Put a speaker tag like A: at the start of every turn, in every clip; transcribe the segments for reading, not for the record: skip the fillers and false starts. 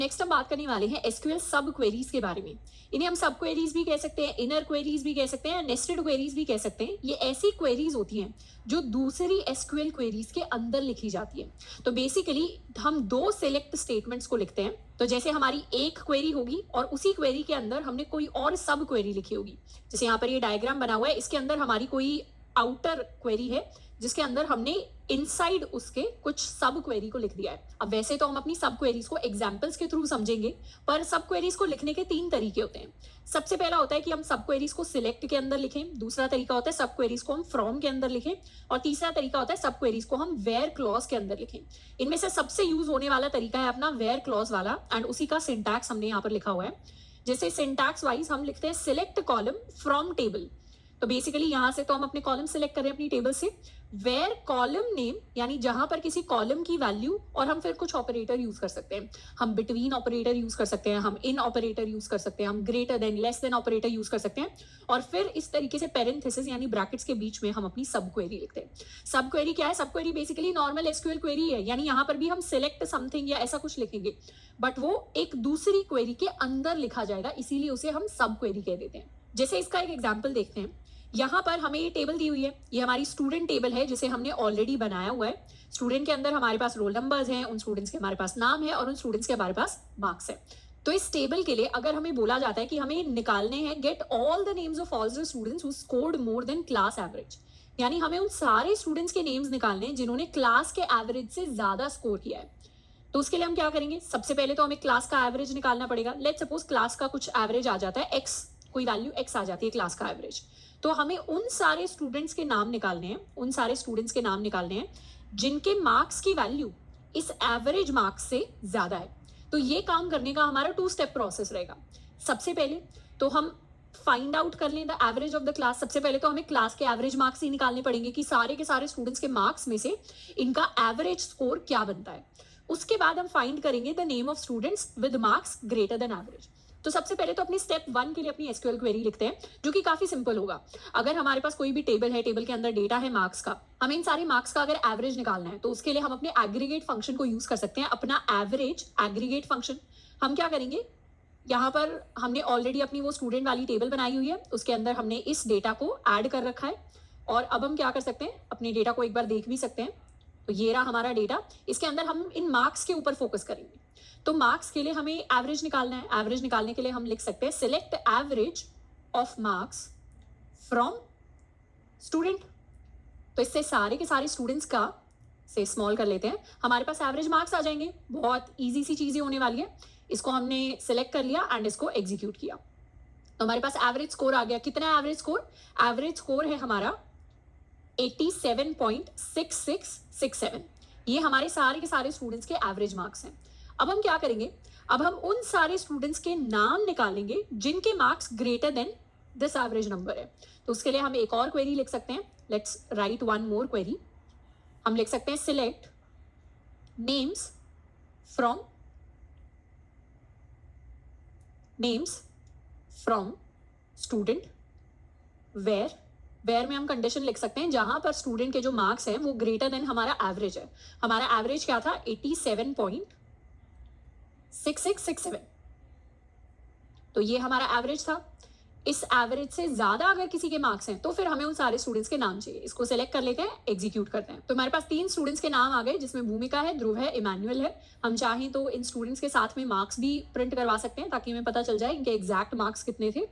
A: Next हम बात करने वाले हैं एसक्यूएल सब क्वेरीज के बारे में। इन्हें हम सब क्वेरीज भी कह सकते हैं, इनर क्वेरीज भी कह सकते हैं, नेस्टेड क्वेरीज भी कह सकते हैं। ये ऐसी क्वेरीज होती हैं जो दूसरी एसक्यूएल क्वेरीज के अंदर लिखी जाती है। तो बेसिकली हम दो सिलेक्ट स्टेटमेंट्स को लिखते हैं। तो जैसे हमारी एक क्वेरी होगी और उसी क्वेरी के अंदर हमने कोई और सब क्वेरी लिखी होगी। जैसे यहाँ पर ये डायग्राम बना हुआ है, इसके अंदर हमारी कोई आउटर क्वेरी है जिसके अंदर हमने इनसाइड उसके कुछ सब क्वेरी को लिख दिया है। अब वैसे तो हम अपनी सब क्वेरीज को एग्जांपल्स के थ्रू समझेंगे, पर सब क्वेरीज को लिखने के 3 तरीके होते हैं। सबसे पहला होता है कि हम सब क्वेरीज को सिलेक्ट के अंदर लिखें, दूसरा तरीका होता है सब क्वेरीज को हम फ्रॉम के अंदर लिखें, और तीसरा तरीका होता है सब क्वेरीज को हम वेयर क्लॉज के अंदर लिखें। इनमें से सबसे यूज होने वाला तरीका है अपना वेयर क्लॉज वाला, एंड उसी का सिंटैक्स हमने यहाँ पर लिखा हुआ है। जैसे सिंटैक्स वाइज हम लिखते हैं सिलेक्ट कॉलम फ्रॉम टेबल। तो बेसिकली यहां से तो हम अपने कॉलम सिलेक्ट करें अपनी टेबल से, वेयर कॉलम नेम यानी जहां पर किसी कॉलम की वैल्यू, और हम फिर कुछ ऑपरेटर यूज कर सकते हैं। हम बिटवीन ऑपरेटर यूज कर सकते हैं, हम इन ऑपरेटर यूज कर सकते हैं, हम greater than less than operator use कर सकते हैं, और फिर इस तरीके से पेरेंथेसिस यानी ब्रैकेट्स के बीच में हम अपनी सब क्वेरी लिखते हैं। सब क्वेरी क्या है? सब query basically normal SQL query है, यानी यहाँ पर भी हम सिलेक्ट समथिंग या ऐसा कुछ लिखेंगे, बट वो एक दूसरी क्वेरी के अंदर लिखा जाएगा, इसीलिए उसे हम सब क्वेरी कह देते हैं। जैसे इसका एक एग्जाम्पल देखते हैं। यहाँ पर हमें ये टेबल दी हुई है, ये हमारी स्टूडेंट टेबल है जिसे हमने ऑलरेडी बनाया हुआ है। स्टूडेंट के अंदर हमारे पास रोल नंबर्स हैं, उन स्टूडेंट्स के हमारे पास नाम है, और उन स्टूडेंट्स के हमारे पास मार्क्स है। तो इस टेबल के लिए अगर हमें बोला जाता है कि हमें निकालने हैं get all the names of all the students who scored more than class average, यानी हमें उन सारे स्टूडेंट्स के नेम्स निकालने हैं जिन्होंने क्लास के एवरेज से ज्यादा स्कोर किया है। तो उसके लिए हम क्या करेंगे? सबसे पहले तो हमें क्लास का एवरेज निकालना पड़ेगा। लेट्स सपोज क्लास का कुछ एवरेज आ जाता है एक्स, कोई वैल्यू एक्स आ जाती है क्लास का एवरेज। तो हमें उन सारे स्टूडेंट्स के नाम निकालने हैं, उन सारे स्टूडेंट्स के नाम निकालने हैं जिनके मार्क्स की वैल्यू इस एवरेज मार्क्स से ज्यादा है। तो ये काम करने का हमारा 2 स्टेप प्रोसेस रहेगा। सबसे पहले तो हम फाइंड आउट कर लें the average of the class. सबसे पहले तो हमें क्लास के एवरेज मार्क्स ही निकालने पड़ेंगे कि सारे के सारे स्टूडेंट्स के मार्क्स में से इनका एवरेज स्कोर क्या बनता है। उसके बाद हम फाइंड करेंगे the name of students with marks greater than average. तो सबसे पहले तो अपनी स्टेप 1 के लिए अपनी एसक्यूएल क्वेरी लिखते हैं, जो कि काफी सिंपल होगा। अगर हमारे पास कोई भी टेबल है, टेबल के अंदर डेटा है मार्क्स का, हमें इन सारे मार्क्स का अगर एवरेज निकालना है तो उसके लिए हम अपने एग्रीगेट फंक्शन को यूज कर सकते हैं, अपना एवरेज एग्रीगेट फंक्शन। हम क्या करेंगे? यहाँ पर हमने ऑलरेडी अपनी वो स्टूडेंट वाली टेबल बनाई हुई है, उसके अंदर हमने इस डेटा को ऐड कर रखा है, और अब हम क्या कर सकते हैं? अपने डेटा को एक बार देख भी सकते हैं। तो ये रहा हमारा डेटा, इसके अंदर हम इन मार्क्स के ऊपर फोकस करेंगे। तो मार्क्स के लिए हमें एवरेज निकालना है। एवरेज निकालने के लिए हम लिख सकते हैं select average of marks from student. तो इससे सारे के सारे स्टूडेंट्स का से स्मॉल कर लेते हैं, हमारे पास एवरेज मार्क्स आ जाएंगे। बहुत इजी सी चीजें होने वाली है। इसको हमने सिलेक्ट कर लिया एंड इसको एग्जीक्यूट किया, तो हमारे पास एवरेज स्कोर आ गया। कितना एवरेज स्कोर? एवरेज स्कोर है हमारा 87.6667। ये हमारे सारे के सारे स्टूडेंट्स के एवरेज मार्क्स हैं। अब हम क्या करेंगे? अब हम उन सारे स्टूडेंट्स के नाम निकालेंगे जिनके marks greater than this average number है। तो उसके लिए हम एक और क्वेरी लिख सकते हैं। Let's write one more query. हम लिख सकते हैं select names from student where में हम कंडीशन लिख सकते हैं जहां पर स्टूडेंट के जो मार्क्स हैं वो ग्रेटर देन हमारा एवरेज है। हमारा एवरेज क्या था? 87.6667। तो ये हमारा एवरेज था। इस एवरेज से ज्यादा अगर किसी के मार्क्स हैं तो फिर हमें उन सारे स्टूडेंट्स के नाम चाहिए। इसको सेलेक्ट कर लेते हैं, एग्जीक्यूट करते हैं। तो हमारे पास 3 स्टूडेंट्स के नाम आ गए, जिसमें भूमिका है, ध्रुव है, इमैनुअल है। हम चाहें तो इन स्टूडेंट्स के साथ में मार्क्स भी प्रिंट करवा सकते हैं ताकि हमें पता चल जाए इनके एग्जैक्ट मार्क्स कितने थे,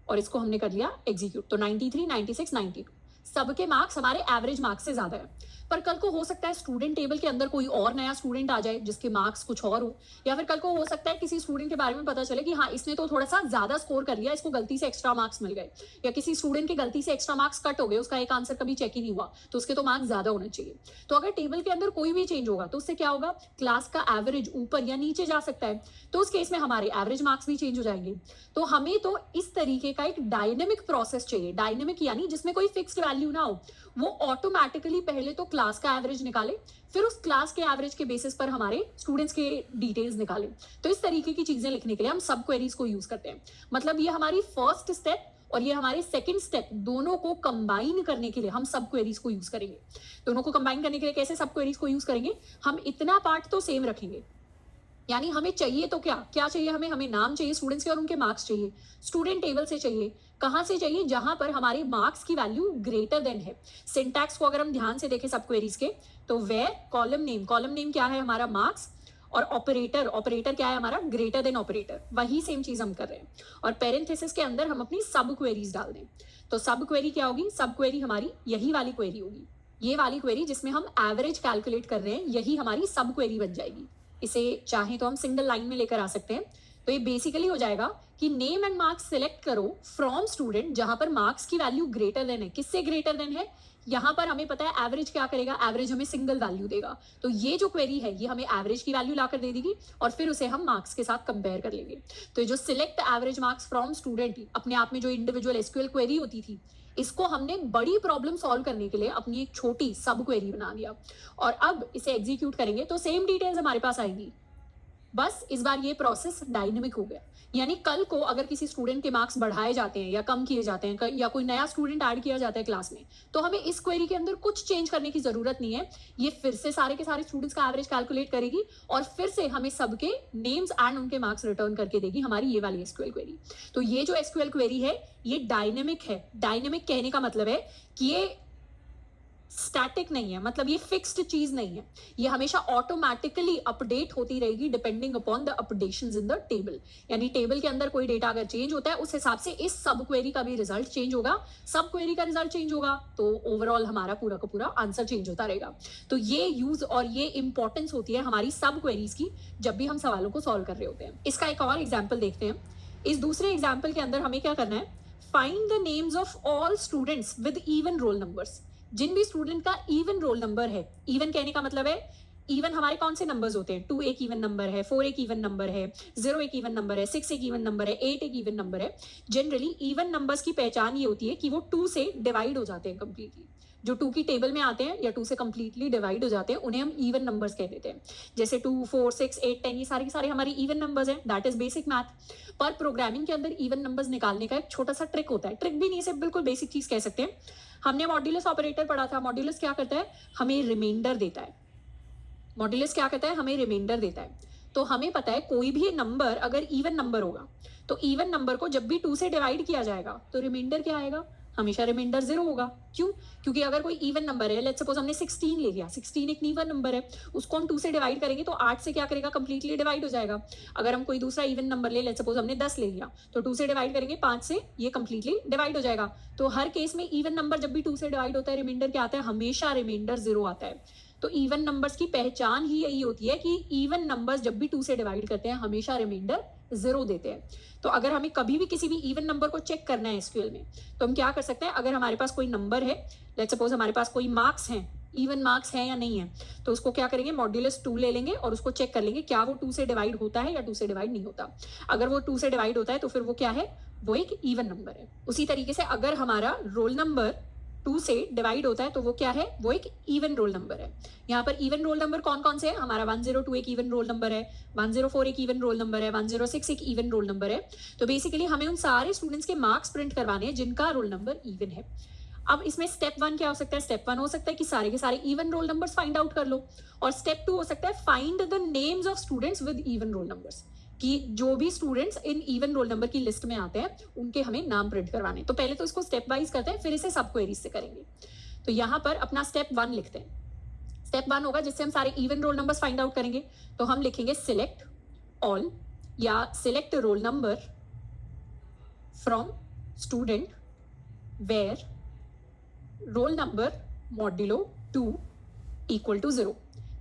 A: और इसको हमने कर लिया एग्जीक्यूट। तो 93, 96, 92 सबके मार्क्स हमारे एवरेज मार्क्स से ज्यादा है। पर कल को हो सकता है स्टूडेंट टेबल के अंदर कोई और नया स्टूडेंट आ जाए जिसके मार्क्स कुछ और हो, या फिर कल को हो सकता है किसी स्टूडेंट के बारे में पता चले कि हाँ इसने तो थोड़ा सा ज्यादा स्कोर कर लिया, इसको गलती से एक्स्ट्रा मार्क्स मिल गए, या किसी स्टूडेंट के गलती से एक्स्ट्रा मार्क्स कट हो गए, उसका एक आंसर कभी चेक ही नहीं हुआ, तो उसके तो मार्क्स ज्यादा होने चाहिए। तो अगर टेबल के अंदर कोई भी चेंज होगा तो उससे क्या होगा? क्लास का एवरेज ऊपर या नीचे जा सकता है, तो उस केस में हमारे एवरेज मार्क्स भी चेंज हो जाएंगे। तो हमें तो इस तरीके का एक डायनेमिक प्रोसेस चाहिए। डायनेमिक यानी जिसमें कोई फिक्स्ड वैल्यू ना हो, वो ऑटोमेटिकली पहले तो क्लास का एवरेज निकाले, फिर उस क्लास के एवरेज के बेसिस पर हमारे स्टूडेंट्स के डिटेल्स निकाले। तो इस तरीके की चीजें लिखने के लिए हम सब क्वेरीज को यूज करते हैं। मतलब ये हमारी फर्स्ट स्टेप और ये हमारी सेकंड स्टेप, दोनों को कंबाइन करने के लिए हम सब क्वेरीज को यूज करेंगे। दोनों को कंबाइन करने के लिए कैसे सब क्वेरीज को यूज करेंगे? हम इतना पार्ट तो सेम रखेंगे, यानी हमें चाहिए तो क्या क्या चाहिए, हमें हमें नाम चाहिए स्टूडेंट्स के और उनके मार्क्स चाहिए। स्टूडेंट टेबल से चाहिए, कहाँ से चाहिए, जहां पर हमारे मार्क्स की वैल्यू ग्रेटर देन है। सिंटैक्स को अगर हम ध्यान से देखें सब क्वेरीज के, तो वेयर कॉलम नेम क्या है हमारा मार्क्स, और ऑपरेटर ऑपरेटर क्या है हमारा ग्रेटर देन ऑपरेटर, वही सेम चीज हम कर रहे हैं। और पेरेंथेसिस के अंदर हम अपनी सब क्वेरीज डाल दें। तो सब क्वेरी क्या होगी, सब क्वेरी हमारी यही वाली क्वेरी होगी, ये वाली क्वेरी जिसमें हम एवरेज कैलकुलेट कर रहे हैं, यही हमारी सब क्वेरी बन जाएगी। इसे चाहे तो हम सिंगल लाइन में लेकर आ सकते हैं। तो ये बेसिकली हो जाएगा कि नेम एंड मार्क्स सिलेक्ट करो फ्रॉम स्टूडेंट, जहां पर मार्क्स की वैल्यू ग्रेटर देन है। किससे ग्रेटर देन है, यहां पर हमें पता है एवरेज क्या करेगा, एवरेज हमें सिंगल वैल्यू देगा। तो ये जो क्वेरी है ये हमें एवरेज की वैल्यू लाकर दे देगी और फिर उसे हम मार्क्स के साथ कंपेयर कर लेंगे। तो ये जो select average marks from student अपने आप में जो इंडिविजुअल एसक्यूएल क्वेरी होती थी, इसको हमने बड़ी प्रॉब्लम सॉल्व करने के लिए अपनी एक छोटी सब क्वेरी बना दिया। और अब इसे एग्जीक्यूट करेंगे तो सेम डिटेल्स हमारे पास आएंगी, बस इस बार ये प्रोसेस डायनेमिक हो गया। यानी कल को अगर किसी स्टूडेंट के मार्क्स बढ़ाए जाते हैं या कम किए जाते हैं या कोई नया स्टूडेंट ऐड किया जाता है क्लास में, तो हमें इस क्वेरी के अंदर कुछ चेंज करने की जरूरत नहीं है। ये फिर से सारे के सारे स्टूडेंट्स का एवरेज कैलकुलेट करेगी और फिर से हमें सबके नेम्स एंड उनके मार्क्स रिटर्न करके देगी हमारी ये वाली एसक्यूएल क्वेरी। तो ये जो एसक्यूएल क्वेरी है ये डायनेमिक है। डायनेमिक कहने का मतलब है कि ये स्टैटिक नहीं है, मतलब ये फिक्स्ड चीज नहीं है, ये हमेशा ऑटोमेटिकली अपडेट होती रहेगी depending upon the updations in the table. यानी टेबल के अंदर कोई डेटा अगर चेंज होता है उस हिसाब से इस सब क्वेरी का भी रिजल्ट चेंज होगा। सब क्वेरी का रिजल्ट चेंज होगा तो ओवरऑल हमारा पूरा का पूरा आंसर चेंज होता रहेगा। तो ये यूज और ये इंपॉर्टेंस होती है हमारी सब क्वेरीज की जब भी हम सवालों को सॉल्व कर रहे होते हैं। इसका एक और एग्जाम्पल देखते हैं। इस दूसरे एग्जाम्पल के अंदर हमें क्या करना है, find the names of all students with even roll numbers. जिन भी स्टूडेंट का इवन रोल नंबर है, इवन कहने का मतलब है इवन हमारे कौन से नंबर्स होते हैं, 2 एक इवन नंबर है, 4 एक इवन नंबर है, 0 एक इवन नंबर है, 6 एक इवन नंबर है, 8 एक इवन नंबर है। जनरली इवन नंबर्स की पहचान ये होती है कि वो 2 से डिवाइड हो जाते हैं कंप्लीटली। जो 2 की टेबल में आते हैं या 2 से कंप्लीटली डिवाइड हो जाते हैं उन्हें हम इवन नंबर्स कह देते हैं। जैसे 2, 4, 6, 8, 10 ये सारे के सारे हमारी इवन नंबर्स हैं। That is basic math. पर प्रोग्रामिंग के अंदर इवन नंबर्स निकालने का एक छोटा सा ट्रिक होता है, ट्रिक भी नहीं, सिर्फ बिल्कुल बेसिक चीज कह सकते हैं। हमने मॉड्यूलस ऑपरेटर पढ़ा था। मॉड्यूलस क्या करता है, हमें रिमाइंडर देता है। मॉड्यूलस क्या करता है, हमें रिमाइंडर देता है। तो हमें पता है कोई भी नंबर अगर इवन नंबर होगा तो इवन नंबर को जब भी 2 से डिवाइड किया जाएगा तो रिमाइंडर क्या आएगा, हमेशा रिमाइंडर 0 होगा। क्यों, क्योंकि अगर कोई इवन नंबर है, लेट्स सपोज हमने 16 ले लिया, 16 एक इवन नंबर है, उसको हम 2 से डिवाइड करेंगे तो 8 से क्या करेगा, कंप्लीटली डिवाइड हो जाएगा। अगर हम कोई दूसरा इवन नंबर ले, लेट्स सपोज हमने 10 ले लिया, तो 2 से डिवाइड करेंगे 5 से, ये कंप्लीटली डिवाइड हो जाएगा। तो हर केस में इवन नंबर जब भी 2 से डिवाइड होता है रिमाइंडर क्या आता है, हमेशा रिमाइंडर 0 आता है। तो इवन नंबर्स की पहचान ही यही होती है कि इवन नंबर्स जब भी 2 से डिवाइड करते हैं हमेशा रिमाइंडर 0 देते हैं। तो अगर हमें कभी भी किसी भी इवन नंबर को चेक करना है एसक्यूएल में, तो हम क्या कर सकते हैं, अगर हमारे पास कोई नंबर है, लेट्स सपोज हमारे पास कोई मार्क्स हैं, इवन मार्क्स है या नहीं है, तो उसको क्या करेंगे, मॉड्यूलस 2 ले लेंगे और उसको चेक कर लेंगे क्या वो 2 से डिवाइड होता है या 2 से डिवाइड नहीं होता। अगर वो 2 से डिवाइड होता है तो फिर वो क्या है, वो एक इवन नंबर है। उसी तरीके से अगर हमारा रोल नंबर 2 से डिवाइड होता है तो वो क्या है, वो एक इवन रोल नंबर है। यहाँ पर इवन रोल नंबर कौन कौन से हैं, हमारा 102 एक इवन रोल नंबर है, 104 एक इवन रोल नंबर है, 106 एक इवन रोल नंबर है। तो बेसिकली हमें उन सारे स्टूडेंट्स के मार्क्स प्रिंट करवाने हैं जिनका रोल नंबर इवन है। अब इसमें स्टेप 1 क्या हो सकता है, स्टेप 1 हो सकता है कि सारे के सारे even roll numbers find out कर लो, और स्टेप 2 हो सकता है find the names of students with even roll numbers, कि जो भी students in even roll number की लिस्ट में आते हैं उनके हमें नाम प्रिंट करवाने। तो पहले तो इसको स्टेप वाइज करते हैं, फिर इसे सब क्वेरीज से करेंगे। तो यहाँ पर अपना स्टेप 1 लिखते हैं। स्टेप 1 होगा जिससे हम सारे even roll numbers find out करेंगे। तो हम लिखेंगे सिलेक्ट ऑल या select roll number from student where roll number modulo 2 equal to 0।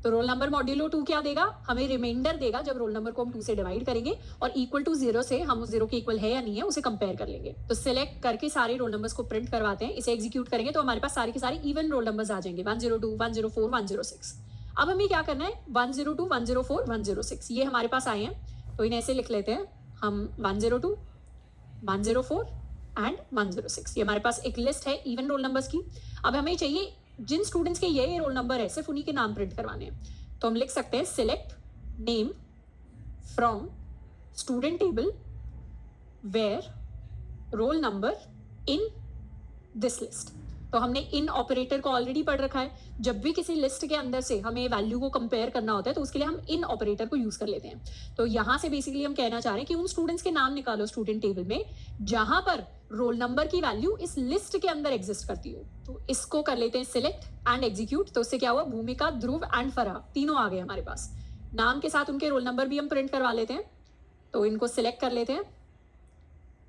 A: तो रोल नंबर मॉड्यूलो 2 क्या देगा, हमें रिमाइंडर देगा जब रोल नंबर को हम 2 से डिवाइड करेंगे, और इक्वल टू 0 से हम उस 0 के इक्वल है या नहीं है उसे कंपेयर कर लेंगे। तो सिलेक्ट करके सारे रोल नंबर्स को प्रिंट करवाते हैं, इसे एग्जीक्यूट करेंगे तो हमारे पास सारे के सारे इवन रोल नंबर्स आ जाएंगे, 102, 104, 106। अब हमें क्या करना है, 102, 104, 106 ये हमारे पास आए हैं, तो इन्हें ऐसे लिख लेते हैं हम, 102, 104 एंड 106। ये हमारे पास एक लिस्ट है इवन रोल नंबर्स की। अब हमें चाहिए जिन स्टूडेंट्स के ये रोल नंबर है सिर्फ उन्हीं के नाम प्रिंट करवाने हैं। तो हम लिख सकते हैं select name from student table where roll number in this list. तो तो हमने इन ऑपरेटर को ऑलरेडी पढ़ रखा है। जब भी किसी लिस्ट के अंदर से हमें वैल्यू को कंपेयर करना होता है तो उसके लिए हम इन ऑपरेटर को यूज कर लेते हैं। तो यहाँ से बेसिकली हम कहना चाह रहे हैं कि उन स्टूडेंट्स के नाम निकालो स्टूडेंट टेबल में जहां पर रोल नंबर की वैल्यू इस लिस्ट के अंदर एग्जिस्ट करती हो। तो इसको कर लेते हैं सिलेक्ट एंड एग्जीक्यूट। तो उससे क्या हुआ, भूमिका, ध्रुव एंड फराह तीनों आ गए हमारे पास। नाम के साथ उनके रोल नंबर भी हम प्रिंट करवा लेते हैं। तो इनको सिलेक्ट कर लेते हैं।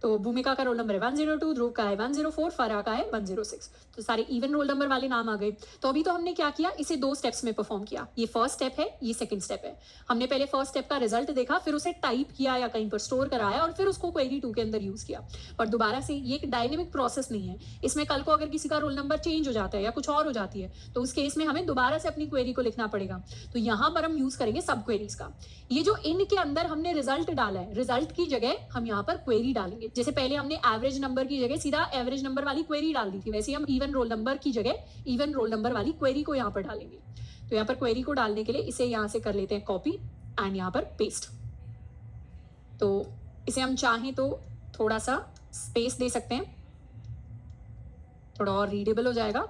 A: तो भूमिका का रोल नंबर है 102, ध्रुव का है 104, फराह का है 106। तो सारे इवन रोल नंबर वाले नाम आ गए। तो अभी तो हमने क्या किया, इसे 2 स्टेप्स में परफॉर्म किया। ये फर्स्ट स्टेप है, ये सेकंड स्टेप है। हमने पहले फर्स्ट स्टेप का रिजल्ट देखा, फिर उसे टाइप किया या कहीं पर स्टोर कराया और फिर उसको क्वेरी 2 के अंदर यूज किया। पर दोबारा से ये एक डायनेमिक प्रोसेस नहीं है। इसमें कल को अगर किसी का रोल नंबर चेंज हो जाता है या कुछ और हो जाती है तो उस केस में हमें दोबारा से अपनी क्वेरी को लिखना पड़ेगा। तो यहाँ पर हम यूज करेंगे सब क्वेरीज का। ये जो इन के अंदर हमने रिजल्ट डाला है, रिजल्ट की जगह हम यहाँ पर क्वेरी डालेंगे। जैसे पहले हमने एवरेज नंबर की जगह सीधा एवरेज नंबर वाली क्वेरी डाल दी थी, वैसे हम इवन रोल नंबर की जगह इवन रोल नंबर वाली क्वेरी को यहाँ पर डालेंगे। तो यहाँ पर क्वेरी को डालने के लिए इसे यहाँ से कर लेते हैं कॉपी एंड यहाँ पर पेस्ट। तो इसे हम चाहें तो थोड़ा सा स्पेस दे सकते हैं, थोड़ा और रीडेबल हो जाएगा।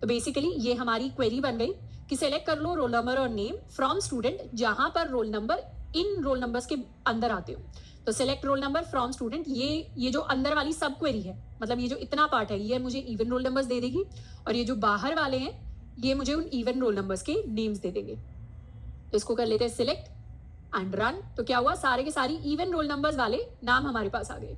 A: तो बेसिकली ये हमारी क्वेरी बन गई कि सेलेक्ट कर लो रोल नंबर और नेम फ्रॉम स्टूडेंट जहां पर रोल नंबर इन रोल नंबर्स के अंदर आते हो। तो select role number from student, ये जो अंदर वाली सब क्वेरी है, मतलब ये जो इतना पार्ट है ये मुझे इवन रोल नंबर्स दे देगी और ये जो बाहर वाले हैं ये मुझे उन इवन रोल नंबर्स के नेम्स दे देंगे। तो इसको कर लेते हैं सिलेक्ट एंड रन। तो क्या हुआ, सारे के सारी इवन रोल नंबर्स वाले नाम हमारे पास आ गए।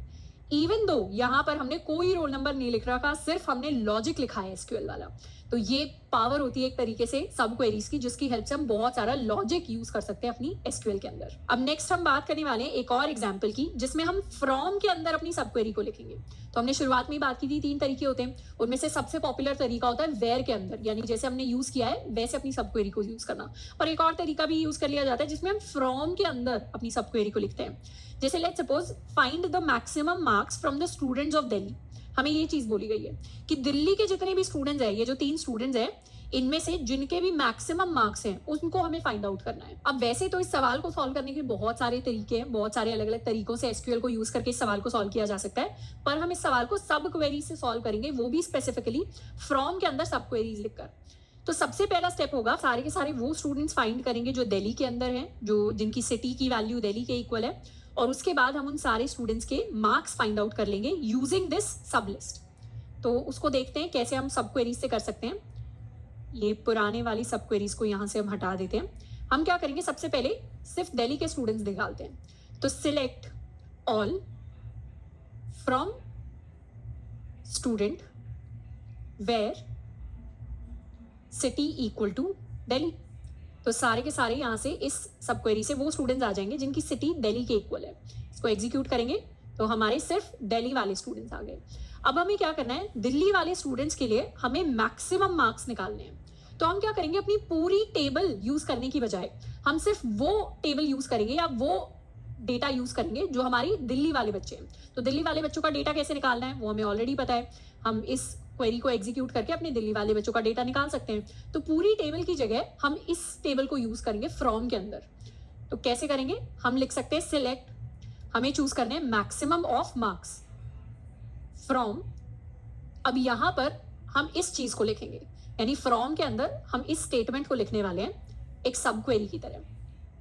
A: इवन दो यहाँ पर हमने कोई रोल नंबर नहीं लिख रखा, सिर्फ हमने लॉजिक लिखा है एसक्यूएल वाला। तो ये पावर होती है एक तरीके से सब क्वेरीज की, जिसकी हेल्प से हम बहुत सारा लॉजिक यूज कर सकते हैं अपनी एसक्यूएल के अंदर। अब नेक्स्ट हम बात करने वाले हैं एक और एग्जांपल की, जिसमें हम फ्रॉम के अंदर अपनी सब क्वेरी को लिखेंगे। तो हमने शुरुआत में ही बात की थी 3 तरीके होते हैं, उनमें से सबसे पॉपुलर तरीका होता है वेयर के अंदर, यानी जैसे हमने यूज किया है वैसे अपनी सब क्वेरी को यूज करना। और एक और तरीका भी यूज कर लिया जाता है जिसमें हम फ्रॉम के अंदर अपनी सब क्वेरी को लिखते हैं। जैसे let's suppose find the maximum marks from the students of Delhi. हमें ये चीज बोली गई है कि दिल्ली के जितने भी स्टूडेंट्स हैं, ये जो 3 स्टूडेंट्स हैं, इनमें से जिनके भी मैक्सिमम मार्क्स हैं उनको हमें फाइंड आउट करना है। अब वैसे तो इस सवाल को सॉल्व करने के बहुत सारे तरीके हैं, बहुत सारे अलग अलग तरीकों से एसक्यूएल को यूज करके इस सवाल को सॉल्व किया जा सकता है, पर हम इस सवाल को सब क्वेरी से सॉल्व करेंगे, वो भी स्पेसिफिकली फ्रॉम के अंदर सब क्वेरीज लिखकर। तो सबसे पहला स्टेप होगा, सारे के सारे वो स्टूडेंट्स फाइंड करेंगे जो दिल्ली के अंदर हैं, जो जिनकी सिटी की वैल्यू दिल्ली के इक्वल है, और उसके बाद हम उन सारे स्टूडेंट्स के मार्क्स फाइंड आउट कर लेंगे यूजिंग दिस सब लिस्ट। तो उसको देखते हैं कैसे हम सब क्वेरीज से कर सकते हैं। ये पुराने वाली सब क्वेरीज को यहाँ से हम हटा देते हैं। हम क्या करेंगे, सबसे पहले सिर्फ दिल्ली के स्टूडेंट्स निकालते हैं। तो select all from student where city equal to Delhi. तो सारे के सारे यहाँ से इस सब क्वेरी से वो स्टूडेंट्स आ जाएंगे जिनकी सिटी दिल्ली के इक्वल है। इसको एग्जीक्यूट करेंगे तो हमारे सिर्फ दिल्ली वाले स्टूडेंट्स आ गए। अब हमें क्या करना है, दिल्ली वाले स्टूडेंट्स के लिए हमें मैक्सिमम मार्क्स निकालने हैं। तो हम क्या करेंगे, अपनी पूरी टेबल यूज करने की बजाय हम सिर्फ वो टेबल यूज करेंगे या वो डेटा यूज करेंगे जो हमारी दिल्ली वाले बच्चे हैं। तो दिल्ली वाले बच्चों का डेटा कैसे निकालना है वो हमें ऑलरेडी पता है, हम इस क्वेरी को एग्जीक्यूट करके अपने दिल्ली वाले बच्चों का डेटा निकाल सकते हैं। तो पूरी टेबल की जगह हम इस टेबल को यूज करेंगे फ्रॉम के अंदर। तो कैसे करेंगे, हम लिख सकते हैं सिलेक्ट, हमें चूज करने हैं मैक्सिमम ऑफ मार्क्स फ्रॉम। अब यहां पर हम इस चीज को लिखेंगे, यानी फ्रॉम के अंदर हम इस स्टेटमेंट को लिखने वाले हैं एक सब क्वेरी की तरह।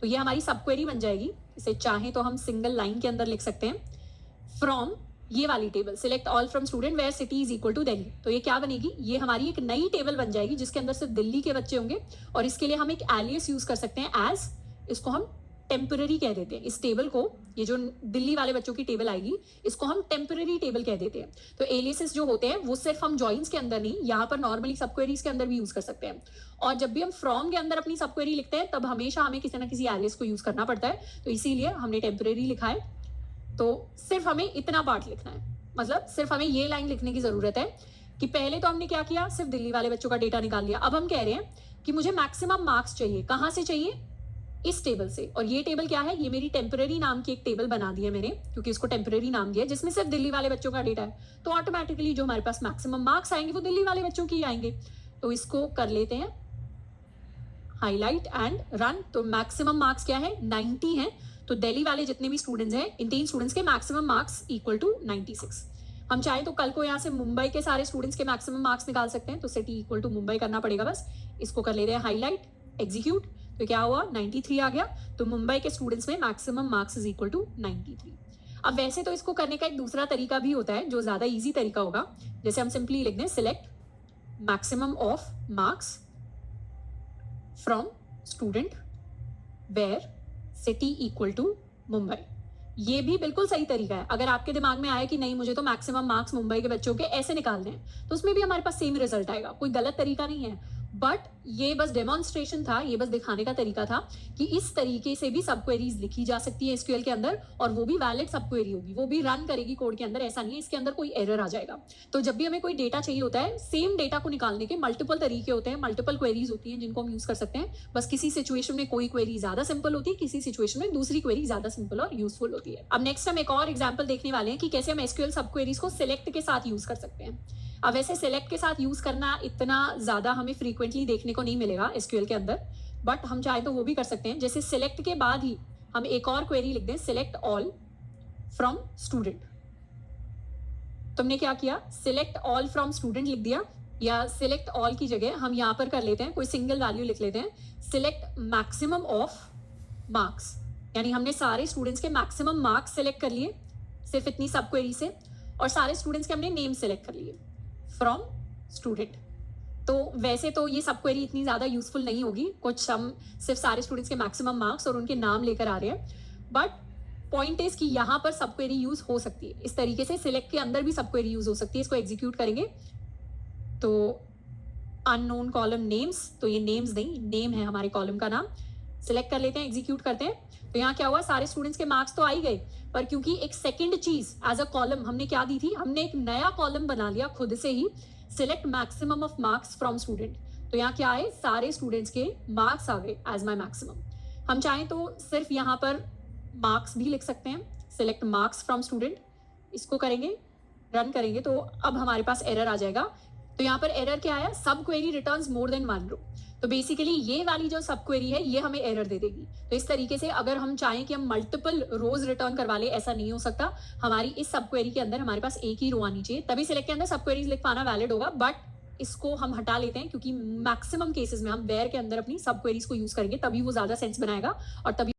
A: तो ये हमारी सब क्वेरी बन जाएगी। इसे चाहे तो हम सिंगल लाइन के अंदर लिख सकते हैं फ्रॉम ये वाली table, select all from student where city is equal to Delhi. तो ये क्या बनेगी, ये हमारी एक नई टेबल बन जाएगी जिसके अंदर सिर्फ दिल्ली के बच्चे होंगे। और इसके लिए हम एक एलियस यूज कर सकते हैं एज, इसको हम टेम्पररी कह देते हैं। इस टेबल को, ये जो दिल्ली वाले बच्चों की टेबल आएगी, इसको हम टेम्पररी टेबल कह देते हैं। तो एलियसेस जो होते हैं वो सिर्फ हम जॉइंस के अंदर नहीं, यहाँ पर नॉर्मली सब क्वेरीज के अंदर भी यूज कर सकते हैं। और जब भी हम फ्रॉम के अंदर अपनी सब क्वेरी लिखते हैं तब हमेशा हमें किसी ना किसी एलियस को यूज करना पड़ता है। तो इसीलिए हमने टेम्पररी लिखा है। तो सिर्फ हमें इतना पार्ट लिखना है, मतलब सिर्फ हमें ये लाइन लिखने की जरूरत है कि पहले तो हमने क्या किया, सिर्फ दिल्ली वाले बच्चों का डेटा निकाल लिया। अब हम कह रहे हैं कि मुझे मैक्सिमम मार्क्स चाहिए। कहां से चाहिए, इस टेबल से। और ये टेबल क्या है, ये मेरी टेम्पररी नाम की एक टेबल बना दी है मैंने, क्योंकि इसको टेम्पररी नाम दिया है, जिसमें सिर्फ दिल्ली वाले बच्चों का डेटा है। तो ऑटोमेटिकली जो हमारे पास मैक्सिमम मार्क्स आएंगे वो दिल्ली वाले बच्चों की आएंगे। तो इसको कर लेते हैं हाईलाइट एंड रन। तो मैक्सिमम मार्क्स क्या है, 90 है। तो दिल्ली वाले जितने भी स्टूडेंट्स हैं, इन 3 स्टूडेंट्स के मैक्सिमम मार्क्स इक्वल टू 96। हम चाहें तो कल को यहाँ से मुंबई के सारे स्टूडेंट्स के मैक्सिमम मार्क्स निकाल सकते हैं, तो सिटी इक्वल टू मुंबई करना पड़ेगा बस। इसको कर लेते हैं हाईलाइट, एग्जीक्यूट, तो क्या हुआ 93 आ गया। तो मुंबई के स्टूडेंट्स में maximum marks is equal to 93। अब वैसे तो इसको करने का एक दूसरा तरीका भी होता है जो ज्यादा इजी तरीका होगा, जैसे हम सिंपली लिख दें select maximum of marks from student where city equal to Mumbai. ये भी बिल्कुल सही तरीका है। अगर आपके दिमाग में आए कि नहीं मुझे तो मैक्सिमम मार्क्स मुंबई के बच्चों के ऐसे निकालने हैं, तो उसमें भी हमारे पास सेम रिजल्ट आएगा, कोई गलत तरीका नहीं है। बट ये बस डेमोन्स्ट्रेशन था, ये बस दिखाने का तरीका था कि इस तरीके से भी सब क्वेरीज लिखी जा सकती है एसक्यूएल के अंदर, और वो भी वैलिड सब क्वेरी होगी, वो भी रन करेगी कोड के अंदर। ऐसा नहीं है इसके अंदर कोई एरर आ जाएगा। तो जब भी हमें कोई डेटा चाहिए होता है, सेम डेटा को निकालने के मल्टीपल तरीके होते हैं, मल्टीपल क्वेरीज होती हैं जिनको हम यूज कर सकते हैं। बस किसी सिचुएशन में कोई क्वेरी ज्यादा सिंपल होती है, किसी सिचुएशन में दूसरी क्वेरी ज्यादा सिंपल और यूजफुल होती है। अब नेक्स्ट हम एक और एग्जाम्पल देखने वाले हैं कि कैसे हम एसक्यूएल सब क्वेरीज को सिलेक्ट के साथ यूज कर सकते हैं। अब वैसे सिलेक्ट के साथ यूज करना इतना ज्यादा हमें फ्रीक्वेंटली देखने को नहीं मिलेगा एसक्यूएल के अंदर, बट हम चाहे तो वो भी कर सकते हैं। जैसे सिलेक्ट के बाद ही हम एक और क्वेरी लिख दें, सिलेक्ट ऑल फ्रॉम स्टूडेंट। तुमने क्या किया, सिलेक्ट ऑल फ्रॉम स्टूडेंट लिख दिया, या सिलेक्ट ऑल की जगह हम यहां पर कर लेते हैं कोई सिंगल वैल्यू लिख लेते हैं, सिलेक्ट मैक्सिमम ऑफ मार्क्स। यानी हमने सारे स्टूडेंट्स के मैक्सिमम मार्क्स सिलेक्ट कर लिए सिर्फ इतनी सब क्वेरी से, और सारे स्टूडेंट्स के हमने नेम सिलेक्ट कर लिए फ्रॉम स्टूडेंट। तो वैसे तो ये सब क्वेरी इतनी ज़्यादा यूजफुल नहीं होगी, कुछ हम सिर्फ सारे स्टूडेंट्स के मैक्सिमम मार्क्स और उनके नाम लेकर आ रहे हैं, बट पॉइंट इज कि यहाँ पर सब क्वेरी यूज हो सकती है। इस तरीके से सिलेक्ट के अंदर भी सब क्वेरी यूज हो सकती है। इसको एग्जीक्यूट करेंगे तो अननोन कॉलम नेम्स, तो ये नेम्स नहीं, नेम है हमारे कॉलम का नाम। सिलेक्ट कर लेते हैं, एग्जीक्यूट करते हैं, तो यहाँ क्या हुआ, सारे स्टूडेंट्स के मार्क्स तो आ ही गए, पर क्योंकि एक सेकंड चीज एज अ कॉलम हमने क्या दी थी, हमने एक नया कॉलम बना लिया खुद से ही, select maximum of marks from student. तो यहाँ क्या आए, सारे स्टूडेंट्स के मार्क्स आ गए एज माई मैक्सिमम। हम चाहें तो सिर्फ यहाँ पर मार्क्स भी लिख सकते हैं, सिलेक्ट मार्क्स फ्रॉम स्टूडेंट। इसको करेंगे, रन करेंगे, तो अब हमारे पास एरर आ जाएगा। तो यहाँ पर एरर क्या आया, subquery returns more than one row. तो बेसिकली ये वाली जो सब क्वेरी है ये हमें एरर दे देगी। तो इस तरीके से अगर हम चाहें कि हम मल्टीपल रोज रिटर्न करवा ले, ऐसा नहीं हो सकता। हमारी इस सब क्वेरी के अंदर हमारे पास एक ही रो आनी चाहिए, तभी सिलेक्ट के अंदर सब क्वेरीज लिख पाना वैलिड होगा। बट इसको हम हटा लेते हैं क्योंकि मैक्सिमम केसेस में हम वेयर के अंदर अपनी सब क्वेरीज को यूज करेंगे, तभी वो ज्यादा सेंस बनाएगा और तभी